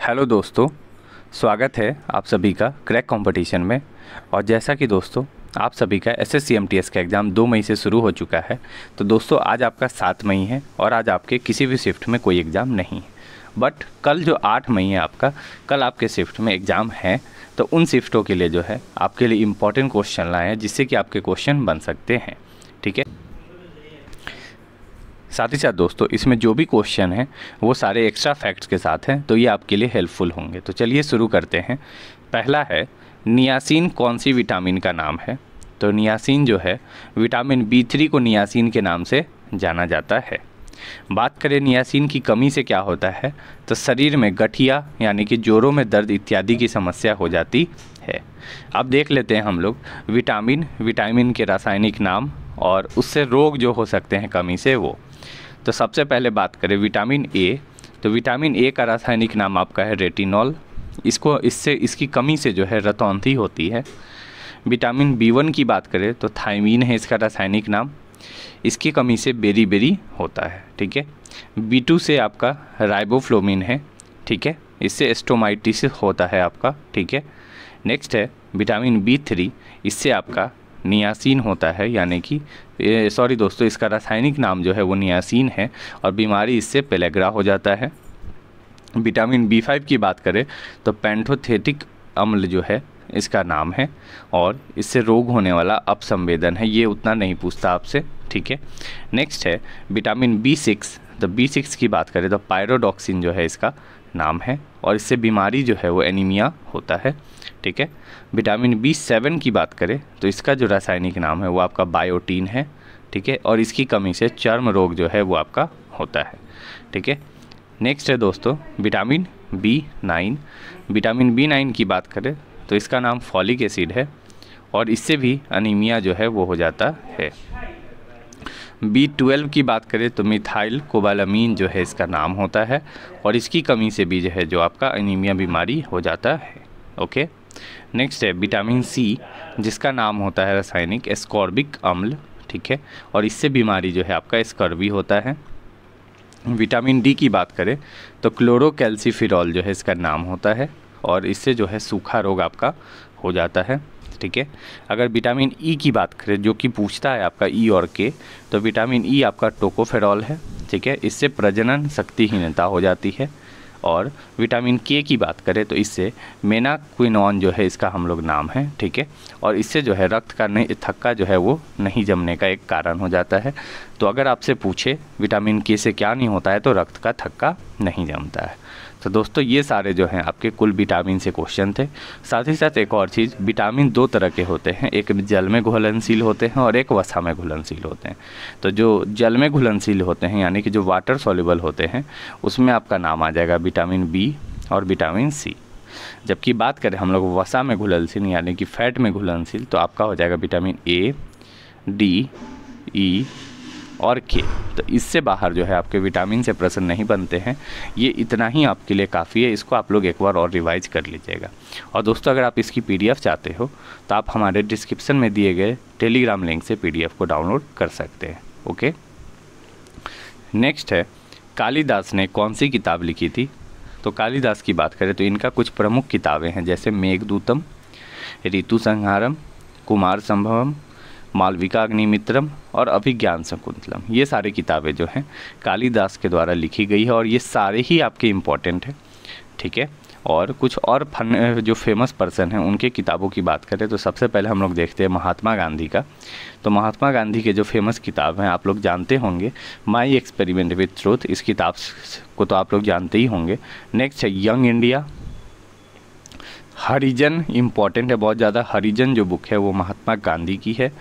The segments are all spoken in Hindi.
हेलो दोस्तों, स्वागत है आप सभी का क्रैक कंपटीशन में। और जैसा कि दोस्तों आप सभी का एसएससी एमटीएस का एग्ज़ाम 2 मई से शुरू हो चुका है। तो दोस्तों आज आपका 7 मई है और आज आपके किसी भी शिफ्ट में कोई एग्ज़ाम नहीं है। बट कल जो 8 मई है आपका, कल आपके शिफ्ट में एग्ज़ाम है। तो उन शिफ्टों के लिए जो है आपके लिए इम्पॉर्टेंट क्वेश्चन लाए हैं जिससे कि आपके क्वेश्चन बन सकते हैं। ठीक है, साथ ही साथ दोस्तों इसमें जो भी क्वेश्चन हैं वो सारे एक्स्ट्रा फैक्ट्स के साथ हैं, तो ये आपके लिए हेल्पफुल होंगे। तो चलिए शुरू करते हैं। पहला है, नियासिन कौन सी विटामिन का नाम है? तो नियासिन जो है विटामिन B3 को नियासिन के नाम से जाना जाता है। बात करें नियासिन की कमी से क्या होता है, तो शरीर में गठिया यानी कि जोड़ों में दर्द इत्यादि की समस्या हो जाती है। अब देख लेते हैं हम लोग विटामिन के रासायनिक नाम और उससे रोग जो हो सकते हैं कमी से वो। तो सबसे पहले बात करें विटामिन ए, तो विटामिन ए का रासायनिक नाम आपका है रेटिनॉल। इसकी कमी से जो है रतौंधी होती है। विटामिन B1 की बात करें तो थायमीन है इसका रासायनिक नाम, इसकी कमी से बेरी होता है। ठीक है, B2 से आपका राइबोफ्लोमिन है। ठीक है, इससे एस्टोमाइटिस होता है आपका। ठीक है, नेक्स्ट है विटामिन B3, इससे आपका नियासिन होता है, यानी कि सॉरी दोस्तों इसका रासायनिक नाम जो है वो नियासिन है और बीमारी इससे पेलेग्रा हो जाता है। विटामिन B5 की बात करें तो पेंटोथेटिक अम्ल जो है इसका नाम है और इससे रोग होने वाला अपसंवेदन है, ये उतना नहीं पूछता आपसे। ठीक है, नेक्स्ट है विटामिन B6, तो B6 की बात करें तो पायरोडॉक्सिन जो है इसका नाम है और इससे बीमारी जो है वो एनीमिया होता है। ठीक है, विटामिन B7 की बात करें तो इसका जो रासायनिक नाम है वो आपका बायोटीन है। ठीक है, और इसकी कमी से चर्म रोग जो है वो आपका होता है। ठीक है, नेक्स्ट है दोस्तों विटामिन B9। विटामिन B9 की बात करें तो इसका नाम फॉलिक एसिड है और इससे भी अनीमिया जो है वो हो जाता है। B12 की बात करें तो मिथाइल कोबालामीन जो है इसका नाम होता है और इसकी कमी से भी जो है जो आपका अनीमिया बीमारी हो जाता है। ओके, नेक्स्ट है विटामिन C, जिसका नाम होता है रासायनिक एस्कॉर्बिक अम्ल। ठीक है, और इससे बीमारी जो है आपका स्कर्वी होता है। विटामिन D की बात करें तो क्लोरोकैल्सिफेरॉल जो है इसका नाम होता है और इससे जो है सूखा रोग आपका हो जाता है। ठीक है, अगर विटामिन E की बात करें जो कि पूछता है आपका E और K, तो विटामिन E आपका टोकोफेरॉल है। ठीक है, इससे प्रजनन शक्तिहीनता हो जाती है। और विटामिन K की बात करें तो इससे मेनाक्विनॉन जो है इसका हम लोग नाम है। ठीक है, और इससे जो है रक्त का थक्का जो है वो नहीं जमने का एक कारण हो जाता है। तो अगर आपसे पूछे विटामिन K से क्या नहीं होता है, तो रक्त का थक्का नहीं जमता है। तो दोस्तों ये सारे जो हैं आपके कुल विटामिन से क्वेश्चन थे। साथ ही साथ एक और चीज़, विटामिन 2 तरह के होते हैं, एक जल में घुलनशील होते हैं और एक वसा में घुलनशील होते हैं। तो जो जल में घुलनशील होते हैं यानी कि जो वाटर सॉल्युबल होते हैं, उसमें आपका नाम आ जाएगा विटामिन B और विटामिन C। जबकि बात करें हम लोग वसा में घुलनशील यानी कि फैट में घुलनशील, तो आपका हो जाएगा विटामिन A, D, E और K। तो इससे बाहर जो है आपके विटामिन से प्रश्न नहीं बनते हैं। ये इतना ही आपके लिए काफ़ी है, इसको आप लोग एक बार और रिवाइज कर लीजिएगा। और दोस्तों अगर आप इसकी PDF चाहते हो तो आप हमारे डिस्क्रिप्शन में दिए गए टेलीग्राम लिंक से PDF को डाउनलोड कर सकते हैं। ओके, नेक्स्ट है कालिदास ने कौन सी किताब लिखी थी? तो कालिदास की बात करें तो इनका कुछ प्रमुख किताबें हैं, जैसे मेघदूतम, ऋतु संहारम, कुमार संभवम, मालविका अग्निमित्रम और अभिज्ञान शकुंतलम। ये सारी किताबें जो हैं कालिदास के द्वारा लिखी गई है और ये सारे ही आपके इम्पोर्टेंट हैं। ठीक है, और कुछ और जो फेमस पर्सन हैं उनके किताबों की बात करें तो सबसे पहले हम लोग देखते हैं महात्मा गांधी का। तो महात्मा गांधी के जो फेमस किताब हैं आप लोग जानते होंगे, माई एक्सपेरिमेंट विथ ट्रूथ, इस किताब को तो आप लोग जानते ही होंगे। नेक्स्ट है यंग इंडिया। हरिजन इम्पॉर्टेंट है बहुत ज़्यादा, हरिजन जो बुक है वो महात्मा गांधी की है।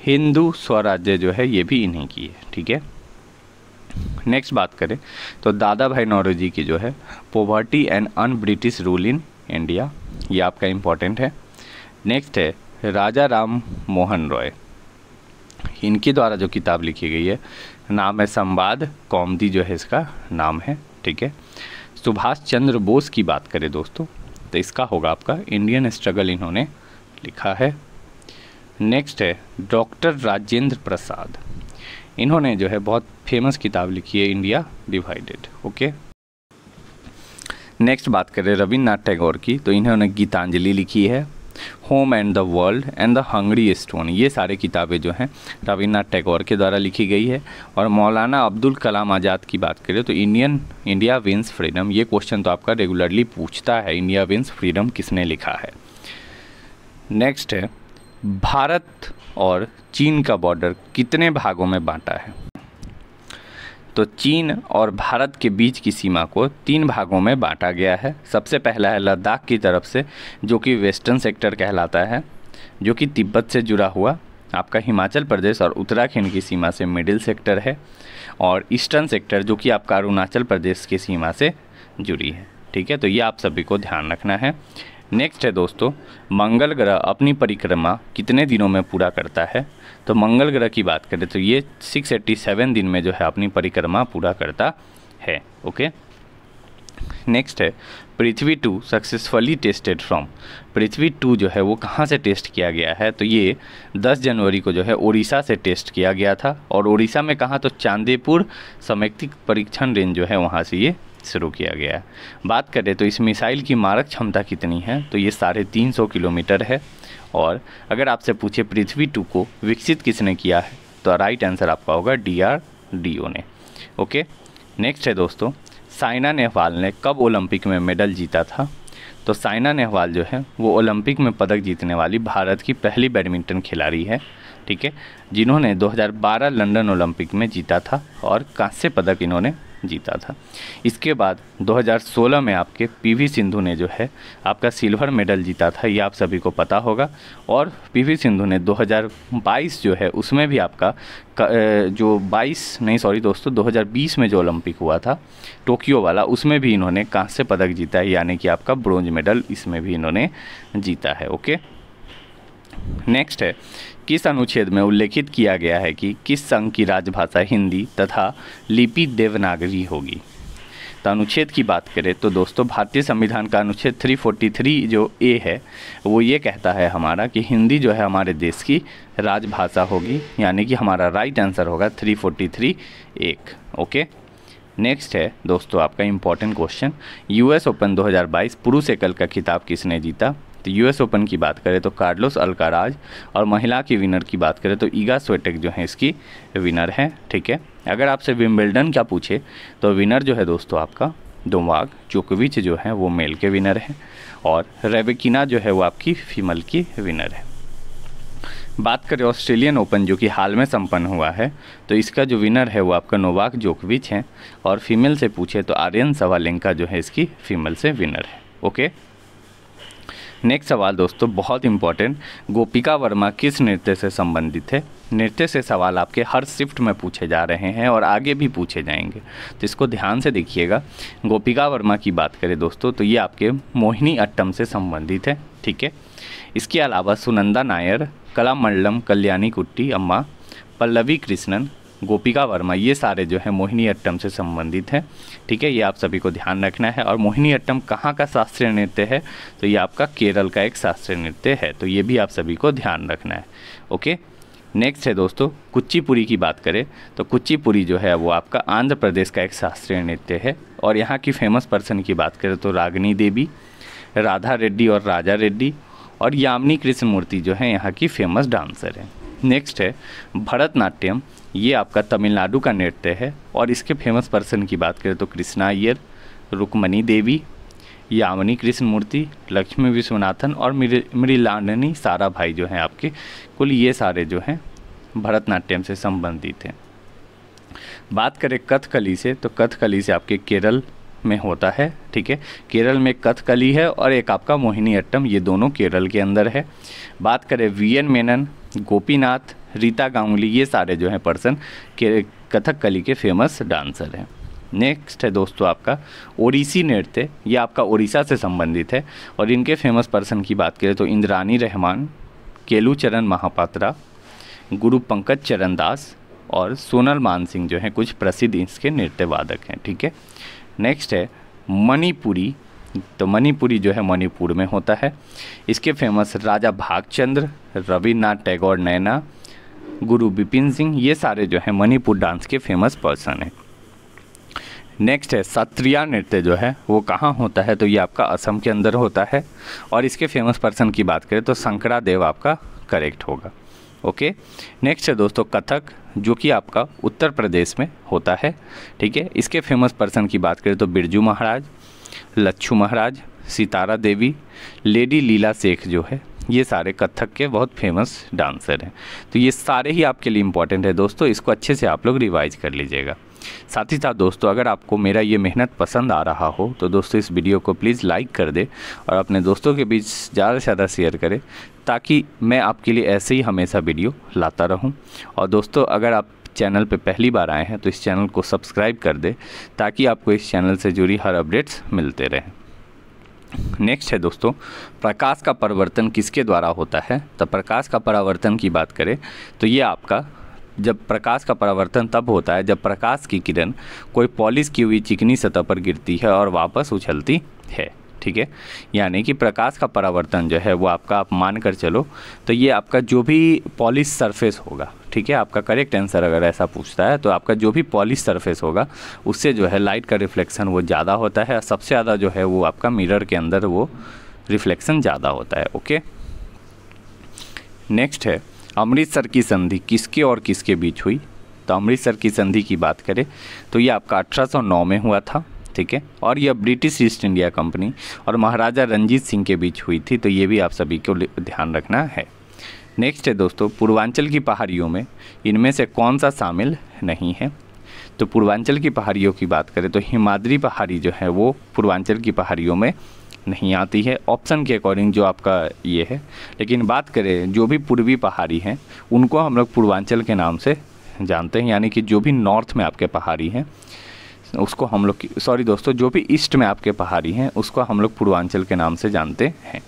हिंदू स्वराज्य जो है ये भी इन्हीं की है। ठीक है, नेक्स्ट बात करें तो दादा भाई नौरोजी की जो है poverty and un British rule in India, ये आपका इम्पॉर्टेंट है। नेक्स्ट है राजा राम मोहन रॉय, इनके द्वारा जो किताब लिखी गई है नाम है संवाद कौमुदी जो है इसका नाम है। ठीक है, सुभाष चंद्र बोस की बात करें दोस्तों तो इसका होगा आपका इंडियन स्ट्रगल, इन्होंने लिखा है। नेक्स्ट है डॉक्टर राजेंद्र प्रसाद, इन्होंने जो है बहुत फेमस किताब लिखी है इंडिया डिवाइडेड। ओके, नेक्स्ट बात करें रविन्द्रनाथ टैगोर की, तो इन्होंने गीतांजलि लिखी है, home and the world and the Hungary stone, ये सारे किताबें जो हैं रविन्द्रनाथ टैगोर के द्वारा लिखी गई है। और मौलाना अब्दुल कलाम आज़ाद की बात करें तो इंडिया विंस फ्रीडम, ये क्वेश्चन तो आपका रेगुलरली पूछता है, इंडिया विंस फ्रीडम किसने लिखा है। नेक्स्ट है भारत और चीन का बॉर्डर कितने भागों में बांटा है, तो चीन और भारत के बीच की सीमा को 3 भागों में बांटा गया है। सबसे पहला है लद्दाख की तरफ से, जो कि वेस्टर्न सेक्टर कहलाता है, जो कि तिब्बत से जुड़ा हुआ आपका हिमाचल प्रदेश और उत्तराखंड की सीमा से मिडिल सेक्टर है, और ईस्टर्न सेक्टर जो कि आपका अरुणाचल प्रदेश की सीमा से जुड़ी है। ठीक है, तो ये आप सभी को ध्यान रखना है। नेक्स्ट है दोस्तों, मंगल ग्रह अपनी परिक्रमा कितने दिनों में पूरा करता है, तो मंगल ग्रह की बात करें तो ये 687 दिन में जो है अपनी परिक्रमा पूरा करता है। ओके, नेक्स्ट है पृथ्वी 2 सक्सेसफुली टेस्टेड फ्रॉम, पृथ्वी 2 जो है वो कहाँ से टेस्ट किया गया है, तो ये 10 जनवरी को जो है उड़ीसा से टेस्ट किया गया था, और उड़ीसा में कहाँ, तो चांदीपुर समैक्तिक परीक्षण रेंज जो है वहाँ से ये शुरू किया गया है। बात करें तो इस मिसाइल की मारक क्षमता कितनी है, तो ये 350 किलोमीटर है। और अगर आपसे पूछे पृथ्वी 2 को विकसित किसने किया है, तो राइट आंसर आपका होगा DRDO ने। ओके, नेक्स्ट है दोस्तों, साइना नेहवाल ने कब ओलंपिक में मेडल जीता था, तो साइना नेहवाल जो है वो ओलंपिक में पदक जीतने वाली भारत की पहली बैडमिंटन खिलाड़ी है। ठीक है, जिन्होंने 2012 लंदन ओलंपिक में जीता था और कांस्य पदक इन्होंने जीता था। इसके बाद 2016 में आपके PV सिंधु ने जो है आपका सिल्वर मेडल जीता था, ये आप सभी को पता होगा। और PV सिंधु ने 2022 जो है उसमें भी आपका जो 2020 में जो ओलंपिक हुआ था टोक्यो वाला, उसमें भी इन्होंने कांस्य पदक जीता है, यानी कि आपका ब्रोंज मेडल इसमें भी इन्होंने जीता है। ओके, नेक्स्ट है किस अनुच्छेद में उल्लेखित किया गया है कि किस संघ की राजभाषा हिंदी तथा लिपि देवनागरी होगी, तो अनुच्छेद की बात करें तो दोस्तों भारतीय संविधान का अनुच्छेद 343 जो ए है वो ये कहता है हमारा कि हिंदी जो है हमारे देश की राजभाषा होगी, यानी कि हमारा राइट आंसर होगा 343 एक। ओके, नेक्स्ट है दोस्तों आपका इम्पॉर्टेंट क्वेश्चन, US ओपन 2022 पुरुष एकल का खिताब किसने जीता, तो US ओपन की बात करें तो कार्लोस अल्काराज, और महिला की विनर की बात करें तो ईगा स्विएटेक जो है इसकी विनर है। ठीक है, अगर आपसे विंबलडन क्या पूछे तो विनर जो है दोस्तों आपका नोवाक जोकोविच जो है वो मेल के विनर है, और रेबेकिना जो है वो आपकी फीमेल की विनर है। बात करें ऑस्ट्रेलियन ओपन जो कि हाल में संपन्न हुआ है, तो इसका जो विनर है वो आपका नोवाक जोकोविच है, और फीमेल से पूछे तो आर्यन सवालेंका जो है इसकी फीमेल से विनर है। ओके, नेक्स्ट सवाल दोस्तों बहुत इंपॉर्टेंट, गोपिका वर्मा किस नृत्य से संबंधित है, नृत्य से सवाल आपके हर शिफ्ट में पूछे जा रहे हैं और आगे भी पूछे जाएंगे, तो इसको ध्यान से देखिएगा। गोपिका वर्मा की बात करें दोस्तों तो ये आपके मोहिनी अट्टम से संबंधित है। ठीक है, इसके अलावा सुनंदा नायर, कलामंडलम कल्याणी कुट्टी अम्मा, पल्लवी कृष्णन, गोपिका वर्मा, ये सारे जो है मोहिनी अट्टम से संबंधित है। ठीक है, ये आप सभी को ध्यान रखना है। और मोहिनी अट्टम कहाँ का शास्त्रीय नृत्य है, तो ये आपका केरल का एक शास्त्रीय नृत्य है, तो ये भी आप सभी को ध्यान रखना है। ओके, नेक्स्ट है दोस्तों कुचिपुड़ी की बात करें तो कुचिपुड़ी जो है वो आपका आंध्र प्रदेश का एक शास्त्रीय नृत्य है, और यहाँ की फेमस पर्सन की बात करें तो रागिनी देवी, राधा रेड्डी और राजा रेड्डी, और यामिनी कृष्णमूर्ति जो है यहाँ की फेमस डांसर है। नेक्स्ट है भरतनाट्यम, ये आपका तमिलनाडु का नृत्य है, और इसके फेमस पर्सन की बात करें तो कृष्णा अय्यर, रुक्मणी देवी, यामिनी कृष्णमूर्ति, लक्ष्मी विश्वनाथन और मृलाननी सारा भाई जो हैं आपके, कुल ये सारे जो हैं भरतनाट्यम से संबंधित हैं। बात करें कथकली से तो कथकली से आपके केरल में होता है। ठीक है, केरल में कथकली है और एक आपका मोहिनी अट्टम, ये दोनों केरल के अंदर है। बात करें VN मेनन, गोपीनाथ, रीता गांगुली, ये सारे जो हैं पर्सन के कथकली के फेमस डांसर हैं। नेक्स्ट है दोस्तों आपका ओडिसी नृत्य, ये आपका उड़ीसा से संबंधित है, और इनके फेमस पर्सन की बात करें तो इंद्रानी रहमान, केलू चरण महापात्रा, गुरु पंकज चरण दास और सोनल मानसिंह जो हैं कुछ प्रसिद्ध इसके नृत्य वादक हैं। ठीक है, नेक्स्ट है मणिपुरी, तो मणिपुरी जो है मणिपुर में होता है, इसके फेमस राजा भागचंद्र, रविन्द्रनाथ टैगोर नैना, गुरु बिपिन सिंह, ये सारे जो हैं मणिपुर डांस के फेमस पर्सन हैं। नेक्स्ट है सत्रिया नृत्य जो है वो कहाँ होता है, तो ये आपका असम के अंदर होता है। और इसके फेमस पर्सन की बात करें तो शंकरा देव आपका करेक्ट होगा। ओके, नेक्स्ट है दोस्तों कथक, जो कि आपका उत्तर प्रदेश में होता है। ठीक है, इसके फेमस पर्सन की बात करें तो बिरजू महाराज, लच्छू महाराज, सितारा देवी, लेडी लीला शेख जो है, ये सारे कथक के बहुत फेमस डांसर हैं। तो ये सारे ही आपके लिए इम्पॉर्टेंट है दोस्तों, इसको अच्छे से आप लोग रिवाइज कर लीजिएगा। साथ ही साथ दोस्तों अगर आपको मेरा ये मेहनत पसंद आ रहा हो तो दोस्तों इस वीडियो को प्लीज़ लाइक कर दे और अपने दोस्तों के बीच ज़्यादा से ज़्यादा शेयर करें, ताकि मैं आपके लिए ऐसे ही हमेशा वीडियो लाता रहूं। और दोस्तों अगर आप चैनल पे पहली बार आए हैं तो इस चैनल को सब्सक्राइब कर दे, ताकि आपको इस चैनल से जुड़ी हर अपडेट्स मिलते रहें। नेक्स्ट है दोस्तों प्रकाश का परिवर्तन किसके द्वारा होता है, तो प्रकाश का परावर्तन की बात करें तो ये आपका जब प्रकाश का परावर्तन तब होता है जब प्रकाश की किरण कोई पॉलिश की हुई चिकनी सतह पर गिरती है और वापस उछलती है। ठीक है, यानी कि प्रकाश का परावर्तन जो है वो आपका आप मान कर चलो तो ये आपका जो भी पॉलिश सरफेस होगा, ठीक है, आपका करेक्ट आंसर अगर ऐसा पूछता है तो आपका जो भी पॉलिश सरफेस होगा उससे जो है लाइट का रिफ्लेक्शन वो ज़्यादा होता है। सबसे ज़्यादा जो है वो आपका मिरर के अंदर वो रिफ्लेक्शन ज़्यादा होता है। ओके, नेक्स्ट है अमृतसर की संधि किसके और किसके बीच हुई, तो अमृतसर की संधि की बात करें तो ये आपका 1809 में हुआ था। ठीक है, और यह ब्रिटिश ईस्ट इंडिया कंपनी और महाराजा रंजीत सिंह के बीच हुई थी, तो ये भी आप सभी को ध्यान रखना है। नेक्स्ट है दोस्तों पूर्वांचल की पहाड़ियों में इनमें से कौन सा शामिल नहीं है, तो पूर्वांचल की पहाड़ियों की बात करें तो हिमाद्री पहाड़ी जो है वो पूर्वांचल की पहाड़ियों में नहीं आती है, ऑप्शन के अकॉर्डिंग जो आपका ये है। लेकिन बात करें जो भी पूर्वी पहाड़ी हैं उनको हम लोग पूर्वांचल के नाम से जानते हैं, यानी कि जो भी नॉर्थ में आपके पहाड़ी हैं उसको हम लोग सॉरी दोस्तों जो भी ईस्ट में आपके पहाड़ी हैं उसको हम लोग पूर्वांचल के नाम से जानते हैं।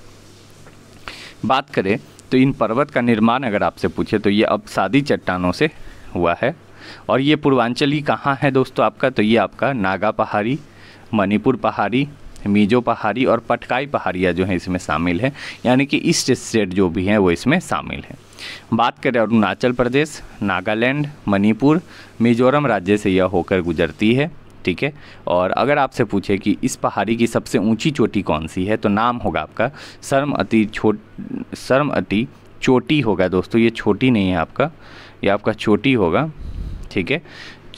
बात करें तो इन पर्वत का निर्माण अगर आपसे पूछे तो ये अब सादी चट्टानों से हुआ है। और ये पूर्वांचली कहाँ है दोस्तों आपका, तो ये आपका नागा पहाड़ी, मणिपुर पहाड़ी, मिजो पहाड़ी और पटकाई पहाड़ियाँ जो हैं इसमें शामिल है, यानी कि ईस्ट स्टेट जो भी हैं वो इसमें शामिल है। बात करें अरुणाचल प्रदेश, नागालैंड, मणिपुर, मिजोरम राज्य से यह होकर गुजरती है। ठीक है, और अगर आपसे पूछे कि इस पहाड़ी की सबसे ऊंची चोटी कौन सी है तो नाम होगा आपका सरमअती चोटी होगा दोस्तों, ये छोटी नहीं है आपका, ये आपका चोटी होगा। ठीक है,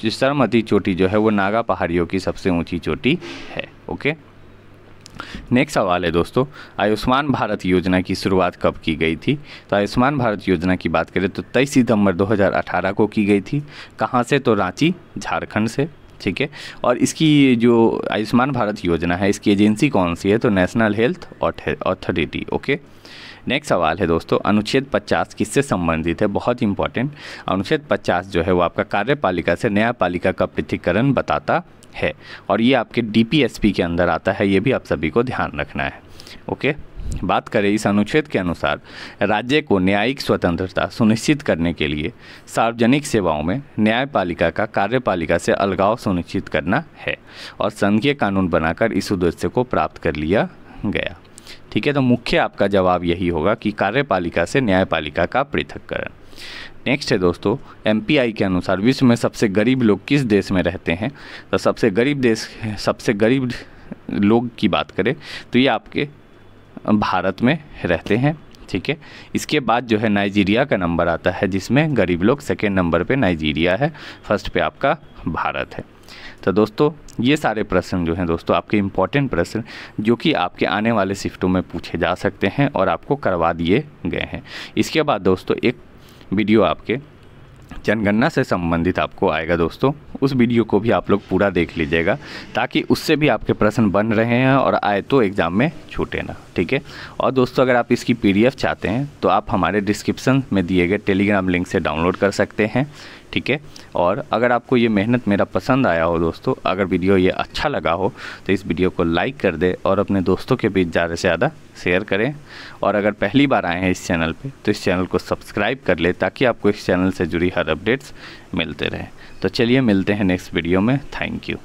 सरमअती चोटी जो है वो नागा पहाड़ियों की सबसे ऊंची चोटी है। ओके, नेक्स्ट सवाल है दोस्तों आयुष्मान भारत योजना की शुरुआत कब की गई थी, तो आयुष्मान भारत योजना की बात करें तो 23 सितंबर 2018 को की गई थी। कहाँ से, तो रांची झारखंड से। ठीक है, और इसकी जो आयुष्मान भारत योजना है इसकी एजेंसी कौन सी है, तो national health authority. Okay, next सवाल है दोस्तों अनुच्छेद 50 किससे संबंधित है, बहुत इंपॉर्टेंट। अनुच्छेद 50 जो है वो आपका कार्यपालिका से न्यायपालिका का पृथक्करण बताता है और ये आपके डीपीएसपी के अंदर आता है, ये भी आप सभी को ध्यान रखना है। ओके, बात करें इस अनुच्छेद के अनुसार राज्य को न्यायिक स्वतंत्रता सुनिश्चित करने के लिए सार्वजनिक सेवाओं में न्यायपालिका का कार्यपालिका से अलगाव सुनिश्चित करना है और संघीय कानून बनाकर इस उद्देश्य को प्राप्त कर लिया गया। ठीक है, तो मुख्य आपका जवाब यही होगा कि कार्यपालिका से न्यायपालिका का पृथक्करण। नेक्स्ट है दोस्तों एमपीआई के अनुसार विश्व में सबसे गरीब लोग किस देश में रहते हैं, तो सबसे गरीब लोग की बात करें तो ये आपके भारत में रहते हैं। ठीक है, इसके बाद जो है नाइजीरिया का नंबर आता है जिसमें गरीब लोग, सेकेंड नंबर पे नाइजीरिया है, फर्स्ट पे आपका भारत है। तो दोस्तों ये सारे प्रश्न जो हैं दोस्तों आपके इम्पॉर्टेंट प्रश्न जो कि आपके आने वाले शिफ्टों में पूछे जा सकते हैं और आपको करवा दिए गए हैं। इसके बाद दोस्तों एक वीडियो आपके जनगणना से संबंधित आपको आएगा दोस्तों, उस वीडियो को भी आप लोग पूरा देख लीजिएगा ताकि उससे भी आपके प्रश्न बन रहे हैं और आए तो एग्ज़ाम में छूटे ना। ठीक है, और दोस्तों अगर आप इसकी पीडीएफ चाहते हैं तो आप हमारे डिस्क्रिप्शन में दिए गए टेलीग्राम लिंक से डाउनलोड कर सकते हैं। ठीक है, और अगर आपको ये मेहनत मेरा पसंद आया हो दोस्तों, अगर वीडियो ये अच्छा लगा हो तो इस वीडियो को लाइक कर दे और अपने दोस्तों के बीच ज़्यादा से ज़्यादा शेयर करें। और अगर पहली बार आए हैं इस चैनल पे तो इस चैनल को सब्सक्राइब कर ले ताकि आपको इस चैनल से जुड़ी हर अपडेट्स मिलते रहें। तो चलिए मिलते हैं नेक्स्ट वीडियो में। Thank you.